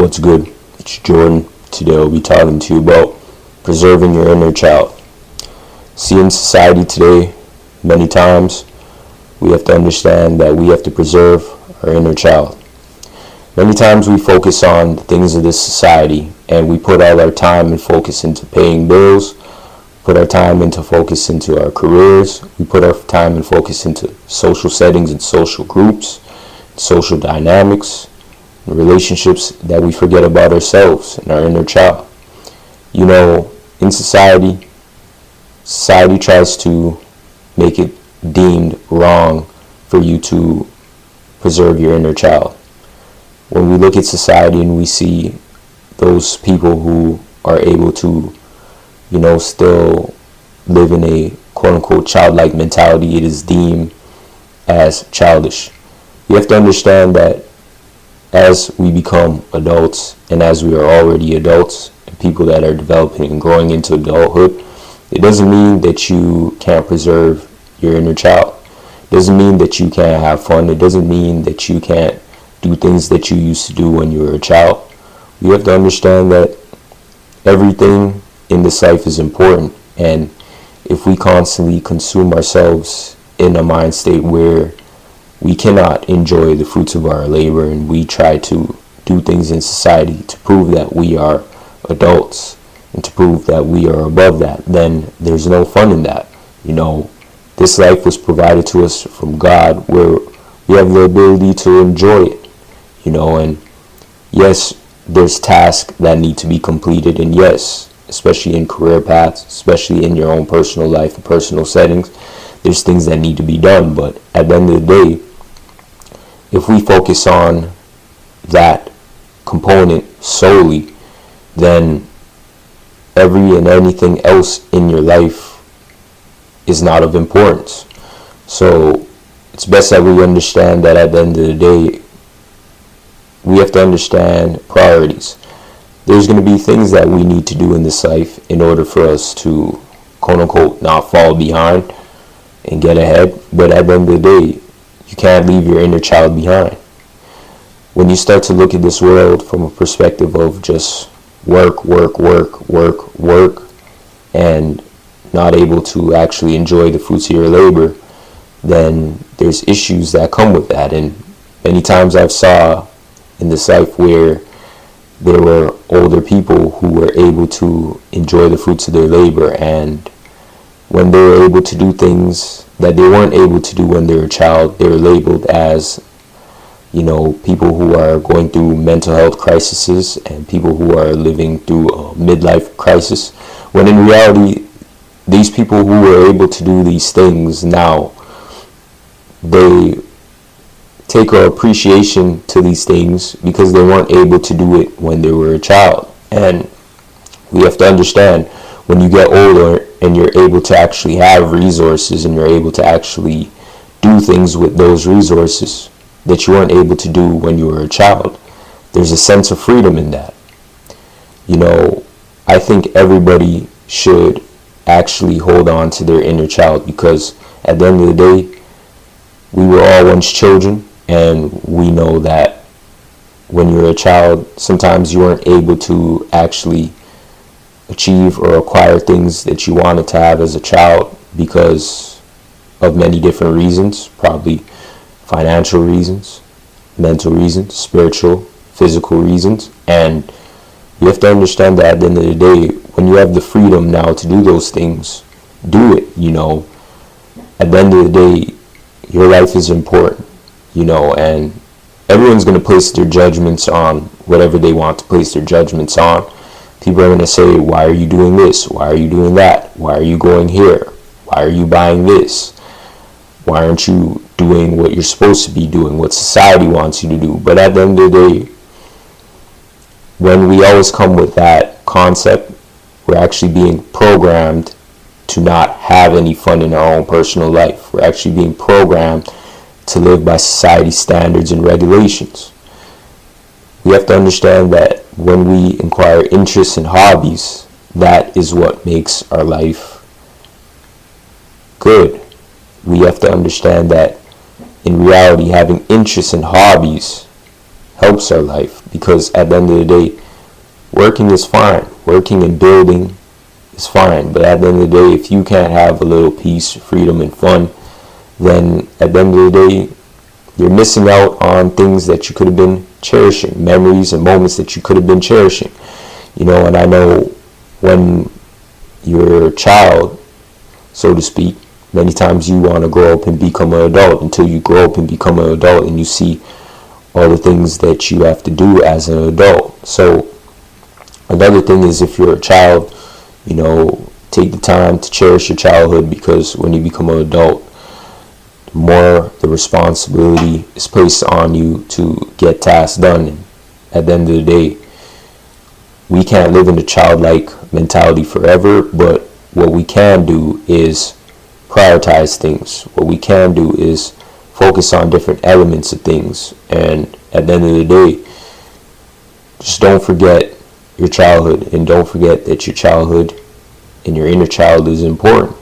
What's good? It's Jordan. Today I'll be talking to you about preserving your inner child. See, in society today, many times we have to understand that we have to preserve our inner child. Many times we focus on the things of this society and we put all our time and focus into paying bills, put our time into focus into our careers, we put our time and focus into social settings and social groups, social dynamics, relationships, that we forget about ourselves and our inner child. You know, in society tries to make it deemed wrong for you to preserve your inner child. When we look at society and we see those people who are able to, still live in a quote-unquote childlike mentality, it is deemed as childish. You have to understand that as we become adults, and as we are already adults, and people that are developing and growing into adulthood, it doesn't mean that you can't preserve your inner child. It doesn't mean that you can't have fun. It doesn't mean that you can't do things that you used to do when you were a child. You have to understand that everything in this life is important, and if we constantly consume ourselves in a mind state where we cannot enjoy the fruits of our labor, and we try to do things in society to prove that we are adults and to prove that we are above that, then there's no fun in that. This life was provided to us from God, where we have the ability to enjoy it, and yes, there's tasks that need to be completed, and yes, especially in career paths, especially in your own personal life and personal settings, there's things that need to be done. But at the end of the day, if we focus on that component solely, then every and anything else in your life is not of importance. So it's best that we understand that at the end of the day, we have to understand priorities. There's going to be things that we need to do in this life in order for us to, quote unquote, not fall behind and get ahead. But at the end of the day, you can't leave your inner child behind. When you start to look at this world from a perspective of just work, and not able to actually enjoy the fruits of your labor, then there's issues that come with that. And many times I've saw in this life where there were older people who were able to enjoy the fruits of their labor, and when they were able to do things that they weren't able to do when they were a child, they were labeled as, people who are going through mental health crises and people who are living through a midlife crisis, when in reality, these people who were able to do these things now, they take our appreciation to these things because they weren't able to do it when they were a child. And we have to understand, when you get older and you're able to actually have resources and you're able to actually do things with those resources that you weren't able to do when you were a child, there's a sense of freedom in that. I think everybody should actually hold on to their inner child, because at the end of the day, we were all once children, and we know that when you're a child, sometimes you weren't able to actually achieve or acquire things that you wanted to have as a child because of many different reasons, probably financial reasons, mental reasons, spiritual, physical reasons. And you have to understand that at the end of the day, when you have the freedom now to do those things, do it. At the end of the day, your life is important, and everyone's going to place their judgments on whatever they want to place their judgments on. People are going to say, why are you doing this? Why are you doing that? Why are you going here? Why are you buying this? Why aren't you doing what you're supposed to be doing, what society wants you to do? But at the end of the day, when we always come with that concept, we're actually being programmed to not have any fun in our own personal life. We're actually being programmed to live by society standards and regulations. We have to understand that when we acquire interests and hobbies, that is what makes our life good. We have to understand that in reality, having interests and hobbies helps our life, because at the end of the day, working is fine. Working and building is fine. But at the end of the day, if you can't have a little peace, freedom, and fun, then at the end of the day, you're missing out on things that you could have been cherishing, memories and moments that you could have been cherishing. And I know when you're a child, so to speak, many times you want to grow up and become an adult until you grow up and become an adult and you see all the things that you have to do as an adult. So another thing is, if you're a child, take the time to cherish your childhood, because when you become an adult, the more the responsibility is placed on you to get tasks done. And at the end of the day, we can't live in a childlike mentality forever, but what we can do is prioritize things. What we can do is focus on different elements of things. And at the end of the day, just don't forget your childhood, and don't forget that your childhood and your inner child is important.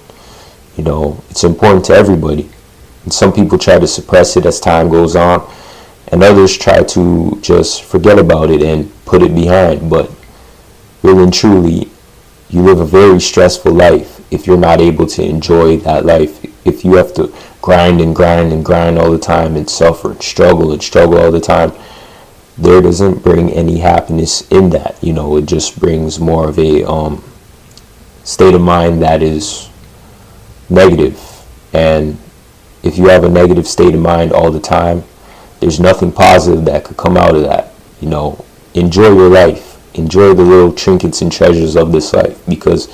It's important to everybody. And some people try to suppress it as time goes on, and others try to just forget about it and put it behind. But really and truly, you live a very stressful life if you're not able to enjoy that life. If you have to grind and grind and grind all the time and suffer and struggle all the time, there doesn't bring any happiness in that. It just brings more of a state of mind that is negative. And if you have a negative state of mind all the time, there's nothing positive that could come out of that. Enjoy your life. Enjoy the little trinkets and treasures of this life, because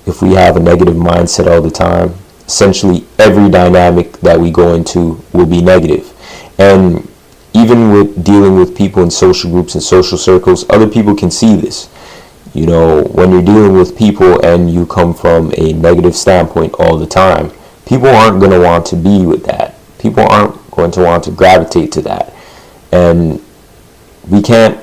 if we have a negative mindset all the time, essentially every dynamic that we go into will be negative. And even with dealing with people in social groups and social circles, other people can see this. When you're dealing with people and you come from a negative standpoint all the time, people aren't going to want to be with that. People aren't going to want to gravitate to that. And we can't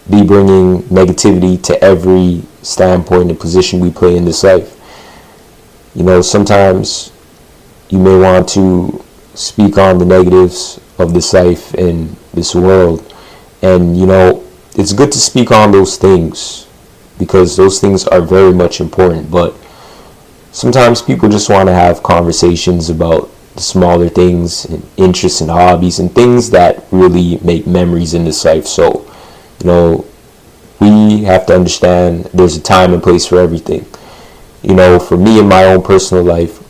be bringing negativity to every standpoint and position we play in this life. Sometimes you may want to speak on the negatives of this life and this world. And, it's good to speak on those things, because those things are very much important. But sometimes people just want to have conversations about the smaller things and interests and hobbies and things that really make memories in this life. So, we have to understand there's a time and place for everything. For me in my own personal life,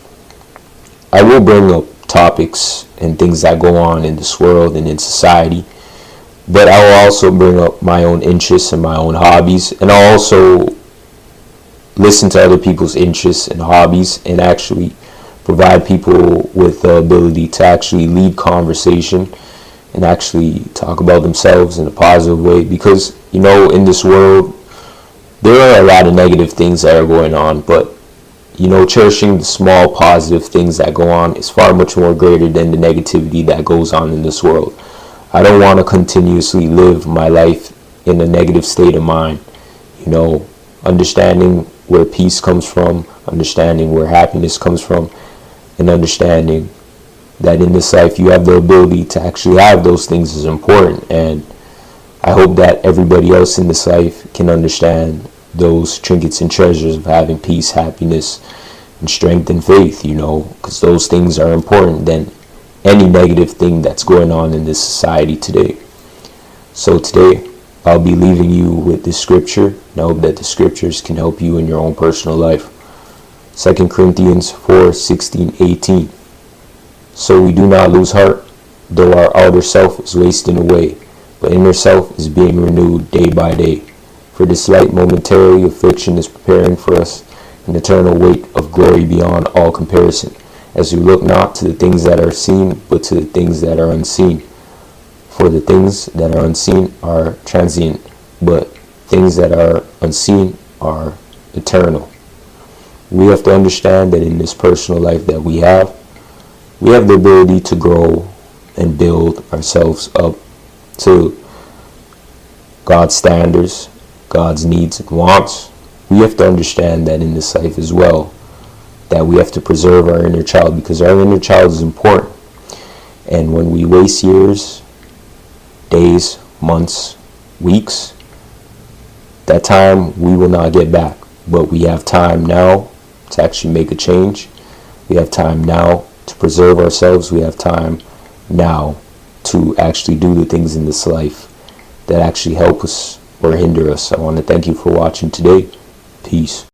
I will bring up topics and things that go on in this world and in society, but I will also bring up my own interests and my own hobbies, and I'll also listen to other people's interests and hobbies and actually provide people with the ability to actually lead conversation and actually talk about themselves in a positive way. Because in this world there are a lot of negative things that are going on, but cherishing the small positive things that go on is far much more greater than the negativity that goes on in this world. I don't want to continuously live my life in a negative state of mind. Understanding where peace comes from, understanding where happiness comes from, and understanding that in this life you have the ability to actually have those things is important. And I hope that everybody else in this life can understand those trinkets and treasures of having peace, happiness, and strength and faith, because those things are important than any negative thing that's going on in this society today. So today, I'll be leaving you with this scripture, and I hope that the scriptures can help you in your own personal life. 2 Corinthians 4:16-18. So we do not lose heart, though our outer self is wasting away, but inner self is being renewed day by day. For this light momentary affliction is preparing for us an eternal weight of glory beyond all comparison, as we look not to the things that are seen, but to the things that are unseen. For the things that are unseen are transient, but things that are unseen are eternal. We have to understand that in this personal life that we have the ability to grow and build ourselves up to God's standards, God's needs and wants. We have to understand that in this life as well, that we have to preserve our inner child, because our inner child is important. And when we waste years days, months, weeks. That time we will not get back, but we have time now to actually make a change. We have time now to preserve ourselves. We have time now to actually do the things in this life that actually help us or hinder us. I want to thank you for watching today. Peace.